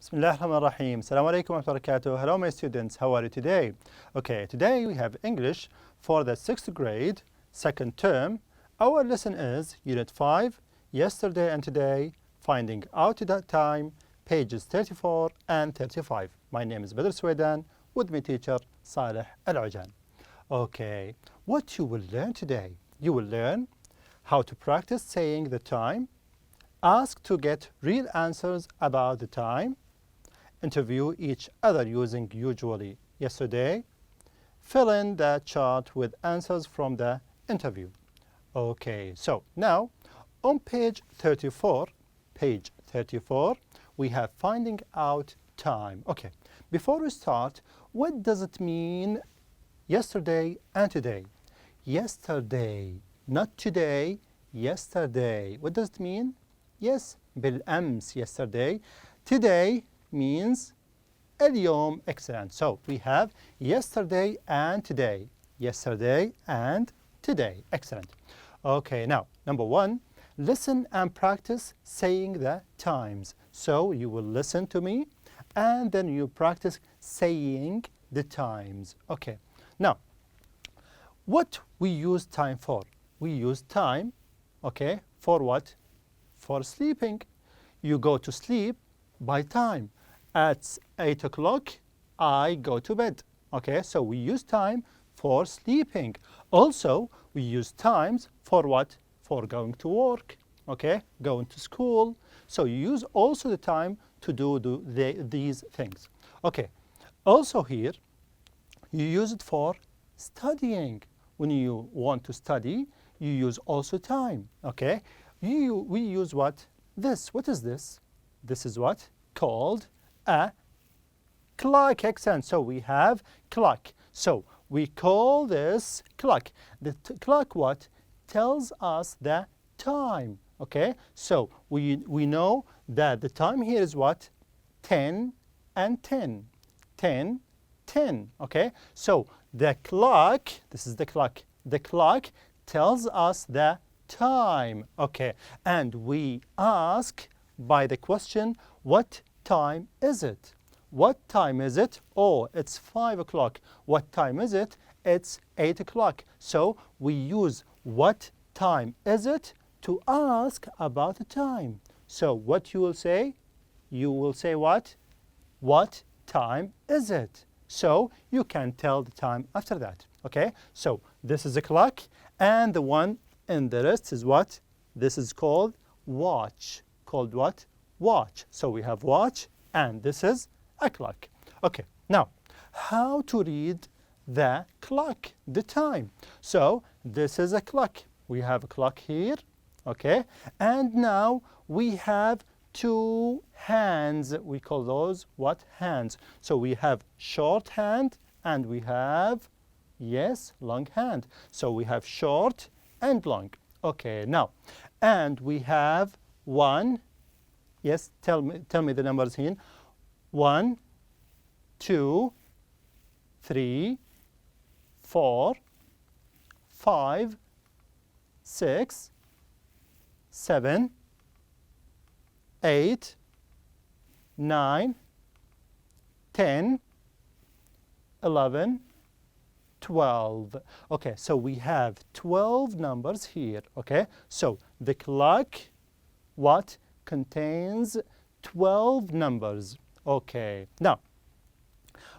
Bismillahirrahmanirrahim. Assalamu alaikum wa rahmatullahi wa barakatuh. Hello my students, how are you today? Okay, today we have English for the 6th grade, second term. Our lesson is Unit 5, Yesterday and Today, Finding Out the Time, pages 34 and 35. My name is Badr Swedan, with my teacher Saleh Al-Ujan. Okay, what you will learn today? You will learn how to practice saying the time, ask to get real answers about the time, interview each other using usually yesterday, fill in the chart with answers from the interview. Okay, so now on page 34, we have finding out time. Okay, before we start, what does it mean yesterday and today? Yesterday, not today, yesterday. What does it mean? Yes, بالأمس, yesterday. Today means اليوم. Excellent. So we have yesterday and today. Yesterday and today. Excellent. Okay, now number one, listen and practice saying the times. So you will listen to me and then you practice saying the times. Okay, now what we use time for? We use time, okay, for what? For sleeping. You go to sleep by time. At 8 o'clock, I go to bed. Okay, so we use time for sleeping. Also, we use times for what? For going to work. Okay, going to school. So you use also the time to do these things. Okay, also here, you use it for studying. When you want to study, you use also time. Okay, we use what? This. What is this? This is what? Called a clock. Excellent. So we have clock. So we call this clock. The clock what? Tells us the time. Okay. So we know that the time here is what? 10 and 10. 10, 10. Okay. So the clock, this is the clock. The clock tells us the time. Okay. And we ask by the question, what time is it? What time is it? Oh, it's 5 o'clock. What time is it? It's 8 o'clock. So we use what time is it to ask about the time. So what you will say? You will say what? What time is it? So you can tell the time after that. Okay? So this is a clock and the one in the rest is what? This is called watch. Called what? Watch. So we have watch and this is a clock. Okay, now how to read the clock, the time? So this is a clock. We have a clock here, okay? And now we have two hands. We call those what? Hands. So we have short hand and we have, yes, long hand. So we have short and long. Okay, now, and we have one. Yes, tell me the numbers here. 1, 2, 3, 4, 5, 6, 7, 8, 9, 10, 11, 12. Okay, so we have 12 numbers here. Okay, so the clock, what? Contains 12 numbers. Okay, now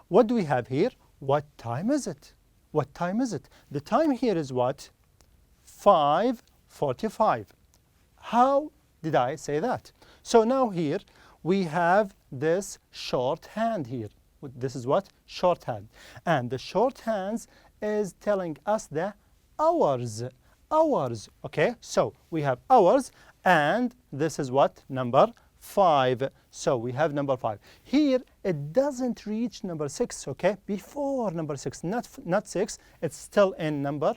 what do we have here? What time is it? What time is it? The time here is what? 5:45. How did I say that? So now here we have this shorthand here. This is what? Shorthand. And the shorthand is telling us the hours. Hours. Okay, so we have hours and this is what? Number 5. So we have number 5. Here it doesn't reach number 6, okay? Before number 6, not 6, it's still in number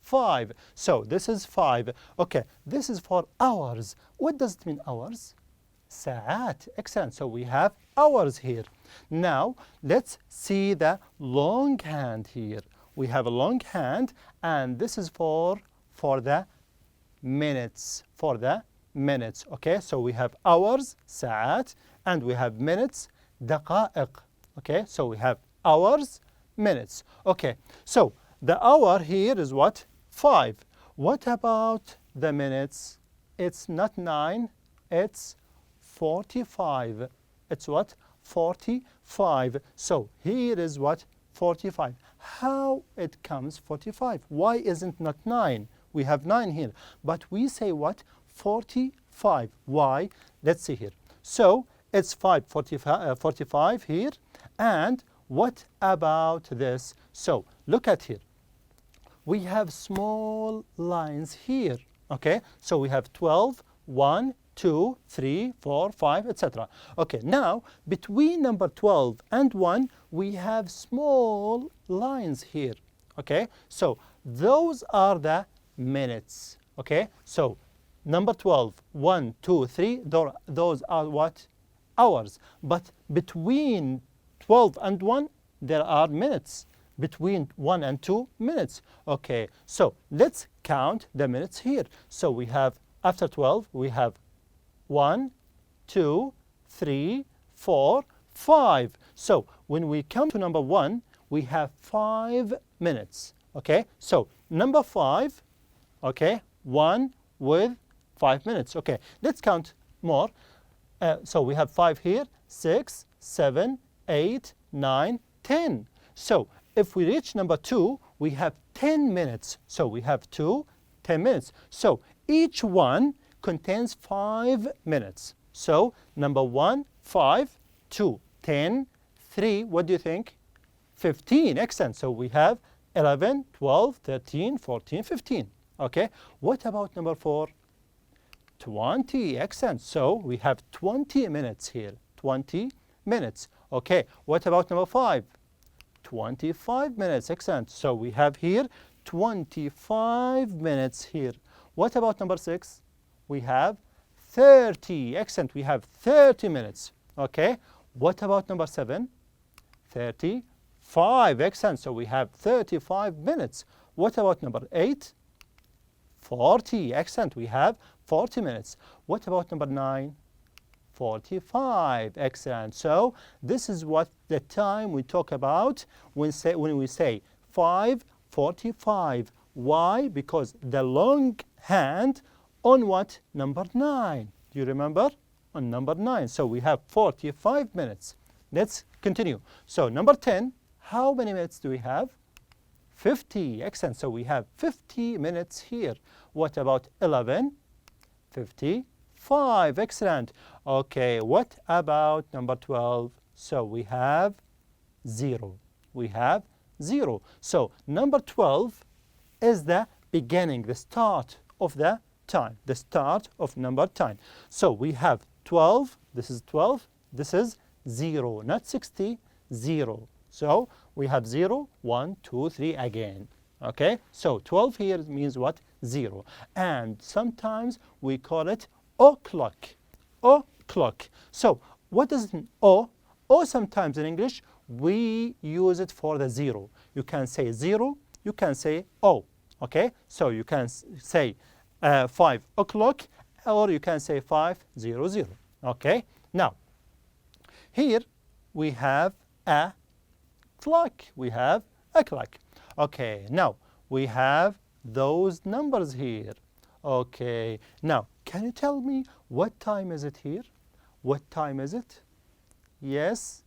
5. So this is 5. Okay, this is for hours. What does it mean hours? ساعات. Excellent. So we have hours here. Now let's see the long hand here. We have a long hand and this is for the minutes. For the minutes. Okay, so we have hours, ساعات, and we have minutes, دقائق. Okay, so we have hours, minutes. Okay, so the hour here is what? 5. What about the minutes? It's not 9, it's 45. It's what? 45. So here is what? 45. How it comes 45? Why isn't not 9? We have 9 here, but we say what? 45. Why? Let's see here. So it's 45 here. And what about this? So look at here. We have small lines here. Okay, so we have 12, 1, 2, 3, 4, 5, etc. Okay, now between number 12 and 1, we have small lines here. Okay, so those are the minutes. Okay, so number 12, 1, 2, 3, those are what? Hours. But between 12 and 1, there are minutes. Between 1 and 2, minutes. Okay, so let's count the minutes here. So we have, after 12, we have 1, 2, 3, 4, 5. So when we come to number 1, we have 5 minutes. Okay, so number 5, okay, 1 with 5 minutes. Okay, let's count more. So we have 5 here, 6, 7, 8, 9, 10. So if we reach number 2, we have 10 minutes. So we have 2, 10 minutes. So each one contains 5 minutes. So number 1, 5, 2, 10, 3, what do you think? 15. Excellent. So we have 11, 12, 13, 14, 15. Okay. What about number 4? 20. Excellent. So we have 20 minutes here. 20 minutes. Okay. What about number 5? 25 minutes. Excellent. So we have here 25 minutes here. What about number 6? We have 30. Excellent. We have 30 minutes. Okay. What about number 7? 35. Excellent. So we have 35 minutes. What about number 8? 40. Excellent. We have 40 minutes. What about number 9? 45. Excellent. So this is what the time we talk about when we say 5:45. Why? Because the long hand on what? Number 9. Do you remember? On number 9. So we have 45 minutes. Let's continue. So number 10, how many minutes do we have? 50. Excellent. So we have 50 minutes here. What about 11? 55. Excellent. Okay, what about number 12? So we have 0. We have 0. So number 12 is the beginning, the start of the time, the start of number time. So we have 12, this is 12, this is 0, not 60, 0. So we have 0, 1, 2, 3 again. Okay, so 12 here means what? 0. And sometimes we call it o'clock. O'clock. So what does it mean? O sometimes in English we use it for the 0. You can say 0, you can say O. Okay, so you can say 5 o'clock or you can say 5:00. Okay, now here we have a clock. We have a clock. Okay, now we have those numbers here. Okay, now can you tell me what time is it here? What time is it? Yes.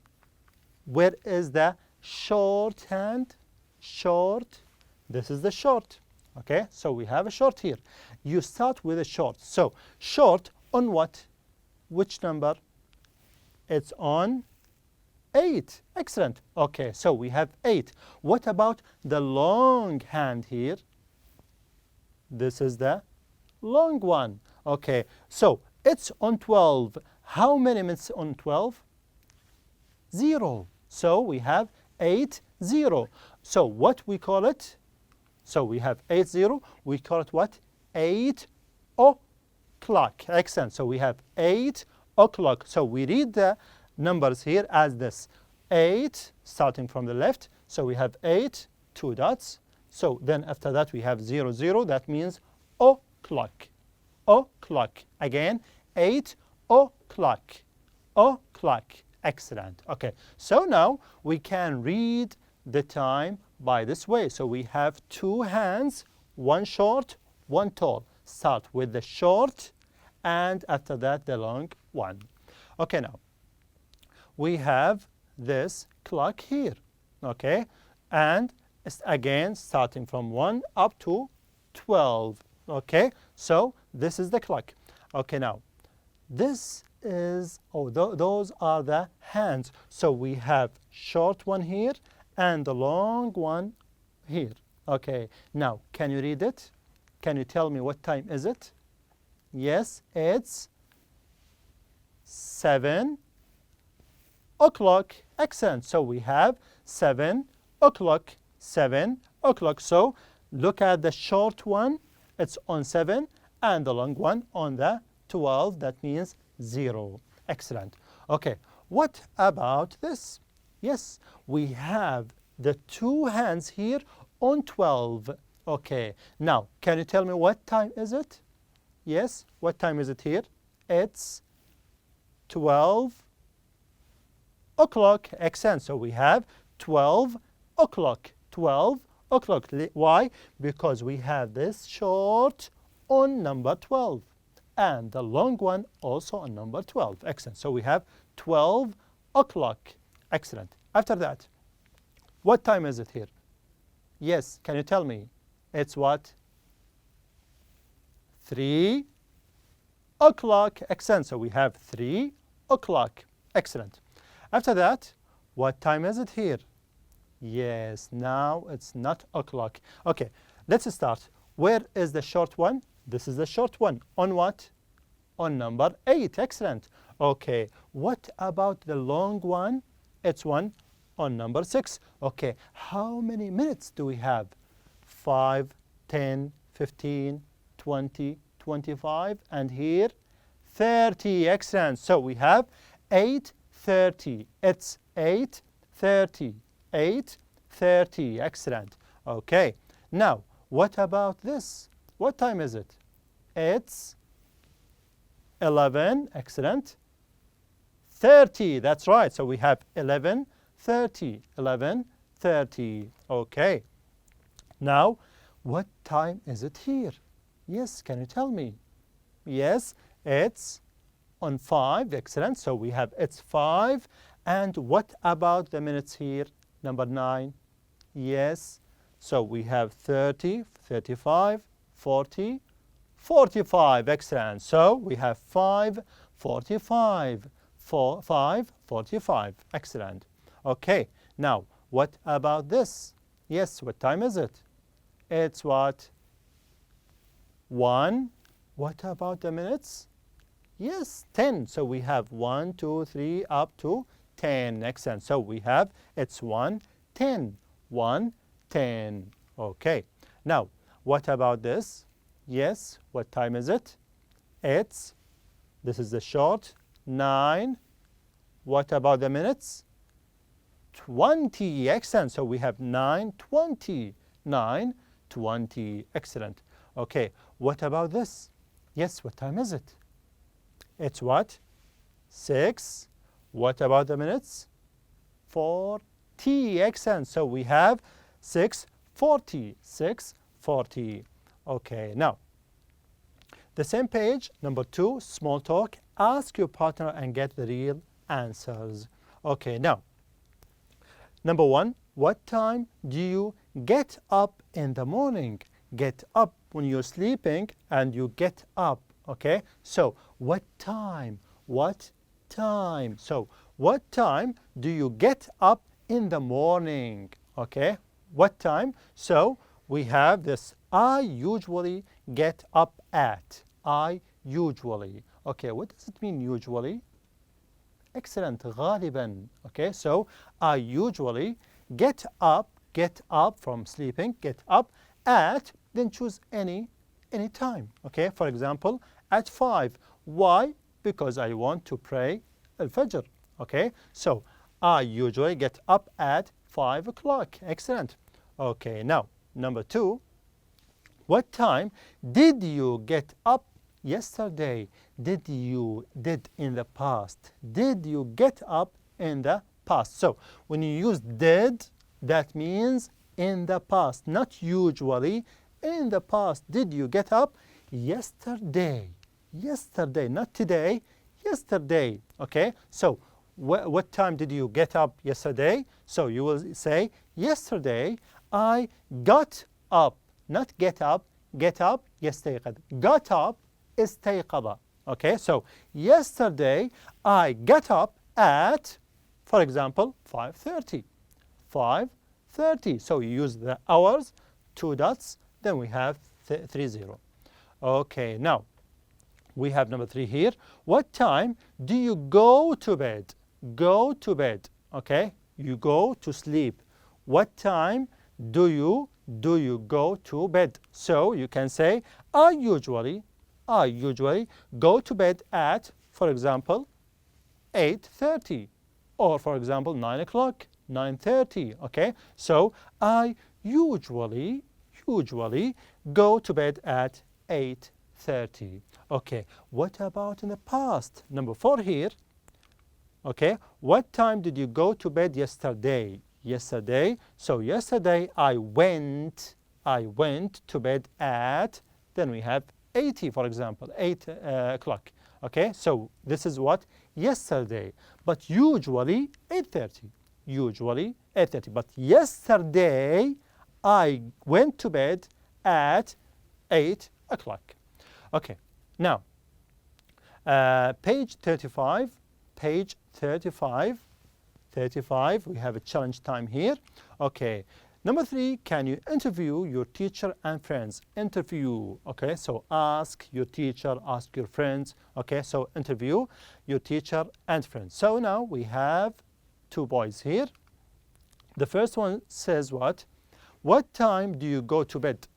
Where is the short hand? Short. This is the short. Okay, so we have a short here. You start with a short. So short on what? Which number? It's on 8. Excellent. Okay, so we have 8. What about the long hand here? This is the long one. Okay, so it's on 12. How many minutes on 12? 0. So we have 8:0. So what we call it? So we have 8:0. We call it what? 8 o'clock. Excellent. So we have 8 o'clock. So we read the numbers here as this. 8 starting from the left. So we have 8, 2 dots. So then after that we have 00. That means o'clock. O'clock. Again, 8 o'clock. o'clock. Excellent. Okay, so now we can read the time by this way. So we have two hands, one short, one tall. Start with the short and after that the long one. Okay, now we have this clock here. Okay, and it's again starting from 1 up to 12. Okay, so this is the clock. Okay, now this is, those are the hands. So we have short one here and the long one here. Okay, now can you read it? Can you tell me what time is it? Yes, it's 7 o'clock. Excellent. So we have 7 o'clock. 7 o'clock. So look at the short one, it's on 7, and the long one on the 12. That means 0. Excellent. Okay, what about this? Yes, we have the two hands here on 12. Okay, now can you tell me what time is it? Yes, what time is it here? It's 12 o'clock. Excellent. So we have 12 o'clock. 12 o'clock. Why? Because we have this short on number 12 and the long one also on number 12. Excellent. So we have 12 o'clock. Excellent. After that, what time is it here? Yes, can you tell me? It's what? 3 o'clock. Excellent. So we have 3 o'clock. Excellent. After that, what time is it here? Yes, now it's not o'clock. Okay, let's start. Where is the short one? This is the short one. On what? On number 8. Excellent. Okay, what about the long one? It's one on number 6. Okay, how many minutes do we have? 5, 10, 15, 20, 25, and here 30. Excellent. So we have 8:30. It's 8:30. 8:30. Excellent. Okay. Now, what about this? What time is it? It's 11. Excellent. 30. That's right. So we have 11:30. 11:30. Okay. Now, what time is it here? Yes, can you tell me? Yes, it's on 5. Excellent. So we have it's 5. And what about the minutes here? Number 9. Yes. So we have 30, 35, 40, 45. Excellent. So we have 5:45. 5:45. Excellent. Okay. Now, what about this? Yes, what time is it? It's what? 1. What about the minutes? Yes, 10. So we have 1, 2, 3, up to 10. Excellent. So we have it's 1:10. 1:10. Okay. Now, what about this? Yes, what time is it? This is the short, 9. What about the minutes? 20. Excellent. So we have 9:20. 9:20. Excellent. Okay. What about this? Yes, what time is it? It's what? 6. What about the minutes? 40. Excellent. So we have 6:40. 6:40. Okay. Now, the same page, number 2, small talk. Ask your partner and get the real answers. Okay. Now, number 1, what time do you get up in the morning? Get up when you're sleeping and you get up. Okay. So, what time? What time? So, what time do you get up in the morning? Okay. What time? So, we have this I usually get up at. I usually. Okay, what does it mean usually? Excellent. غالبا. Okay, so I usually get up from sleeping, get up at, then choose any time. Okay, for example, at 5. Why? Because I want to pray al-Fajr. Okay, so I usually get up at 5 o'clock. Excellent. Okay, now, number 2, what time did you get up yesterday. Did in the past. Did you get up in the past? So when you use did, that means in the past, not usually. In the past, did you get up? Yesterday. Yesterday, not today. Yesterday. Okay, so what time did you get up yesterday? So you will say, yesterday I got up, not get up. Get up, يستيقظ. Got up, استيقظ. Okay, so yesterday I got up at, for example, 5:30. 5:30. So you use the hours, 2 dots, then we have 30. Okay, now we have number 3 here. What time do you go to bed? Go to bed. Okay, you go to sleep. What time do you go to bed? So you can say, I usually go to bed at, for example, 8:30, or for example 9 o'clock, 9:30. Okay, so I usually go to bed at 8:30. Okay, what about in the past? Number 4 here. Okay, what time did you go to bed yesterday? Yesterday. So yesterday I went to bed at, then we have 80, for example, 8 o'clock. Okay, so this is what? Yesterday. But usually 8:30. Usually 8:30. But yesterday I went to bed at 8 o'clock. Okay, now page 35. Page 35. 35, we have a challenge time here. Okay, number 3, can you interview your teacher and friends? Interview. Okay, so ask your teacher, ask your friends. Okay, so interview your teacher and friends. So now we have 2 boys here. The first one says what? What time do you go to bed?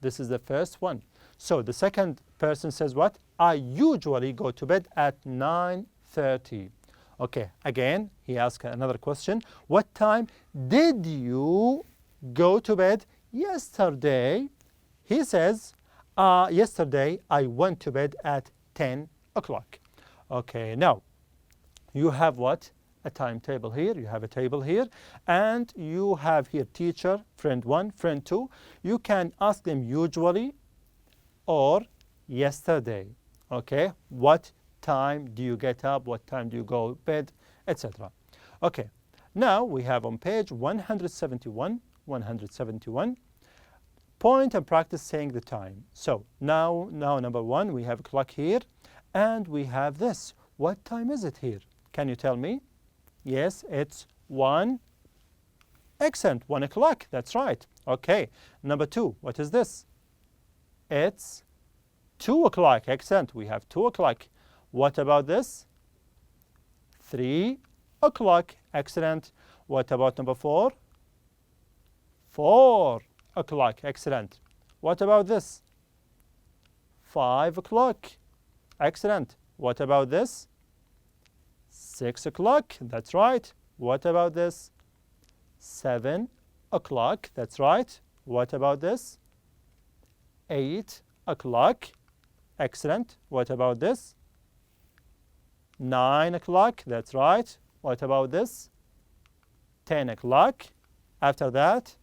This is the first one. So the second person says what? I usually go to bed at 9:30. Okay, again, he asked another question. What time did you go to bed yesterday? He says, yesterday I went to bed at 10 o'clock. Okay, now you have what? A timetable here. You have a table here. And you have here teacher, friend 1, friend 2. You can ask them usually or yesterday. Okay, what time do you get up? What time do you go to bed? Etc. Okay, now we have on page 171, point and practice saying the time. So now number 1, we have a clock here, and we have this. What time is it here? Can you tell me? Yes, it's 1. Excellent, 1 o'clock. That's right. Okay, number 2, what is this? It's 2 o'clock. Excellent, we have 2 o'clock. What about this? 3 o'clock. Excellent. What about number 4? 4 o'clock. Excellent. What about this? 5 o'clock. Excellent. What about this? 6 o'clock. That's right. What about this? 7 o'clock. That's right. What about this? 8 o'clock. Excellent. What about this? 9 o'clock. That's right. What about this? 10 o'clock. After that,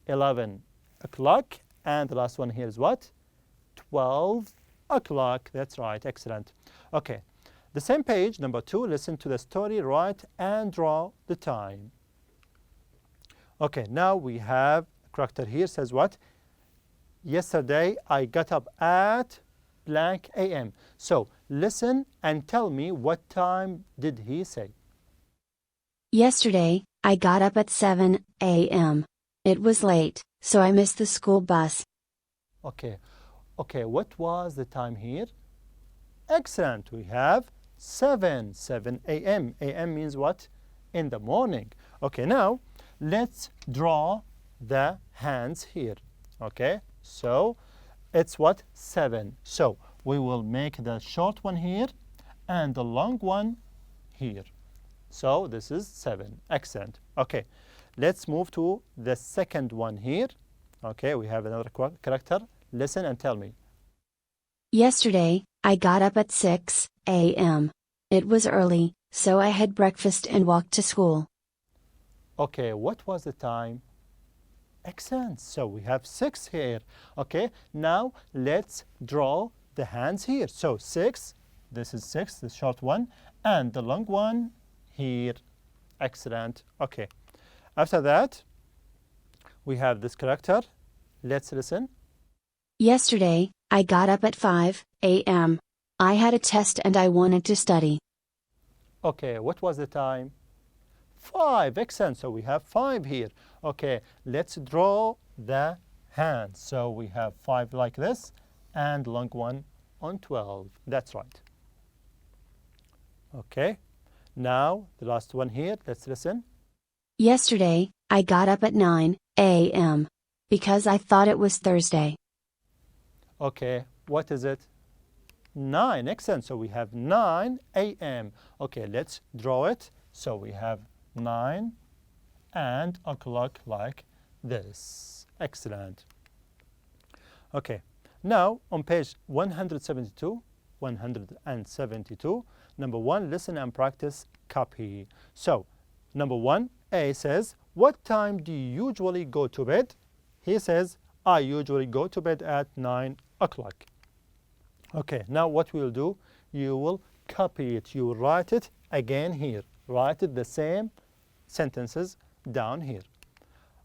11 o'clock. And the last one here is what? 12 o'clock. That's right. Excellent. Okay. The same page, number 2, listen to the story, write and draw the time. Okay, now we have a character here says what? Yesterday I got up at blank a.m. So listen and tell me what time did he say? Yesterday, I got up at 7 a.m. It was late, so I missed the school bus. Okay, what was the time here? Excellent, we have 7 a.m. a.m. means what? In the morning. Okay, now let's draw the hands here. Okay, so it's what? 7. So we will make the short one here and the long one here. So this is 7. Excellent. Okay, let's move to the second one here. Okay, we have another character. Listen and tell me. Yesterday, I got up at 6 a.m. It was early, so I had breakfast and walked to school. Okay, what was the time? Excellent. So we have 6 here. Okay, now let's draw the hands here. So 6, this is 6, the short one, and the long one here. Excellent. Okay. After that, we have this character. Let's listen. Yesterday, I got up at 5 a.m. I had a test and I wanted to study. Okay, what was the time? 5. Excellent. So we have 5 here. Okay, let's draw the hands. So we have 5 like this and long one on 12. That's right. Okay, now the last one here. Let's listen. Yesterday, I got up at 9 a.m. because I thought it was Thursday. Okay, what is it? 9. Excellent. So we have 9 a.m. Okay, let's draw it. So we have 9 and a clock like this. Excellent. Okay, now on page 172, number 1, listen and practice copy. So, number 1, A says, what time do you usually go to bed? He says, I usually go to bed at 9 o'clock. Okay, now what we'll do, you will copy it. You will write it again here. Write it the same sentences down here.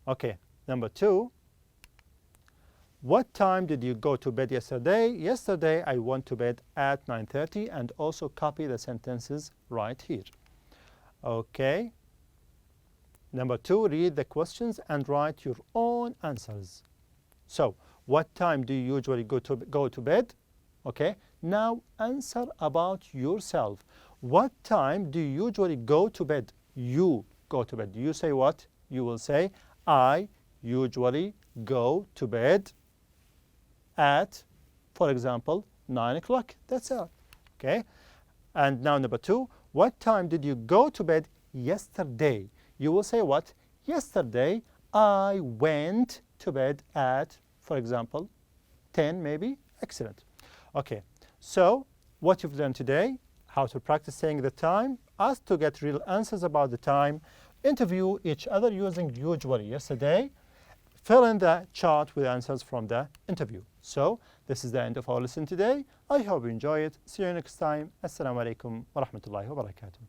Okay, number 2, what time did you go to bed yesterday? Yesterday I went to bed at 9:30, and also copy the sentences right here. Okay. Number 2, read the questions and write your own answers. So, what time do you usually go to bed? Okay, now answer about yourself. What time do you usually go to bed? You go to bed. You say what? You will say, I usually go to bed at, for example, 9 o'clock. That's all. Okay, and now number 2, what time did you go to bed yesterday? You will say what? Yesterday I went to bed at, for example, 10 maybe. Excellent. Okay, so what you've learned today, how to practice saying the time, ask to get real answers about the time, interview each other using usually, yesterday, fill in the chart with answers from the interview. So this is the end of our lesson today. I hope you enjoy it. See you next time. Assalamu alaikum wa rahmatullahi wa barakatuh.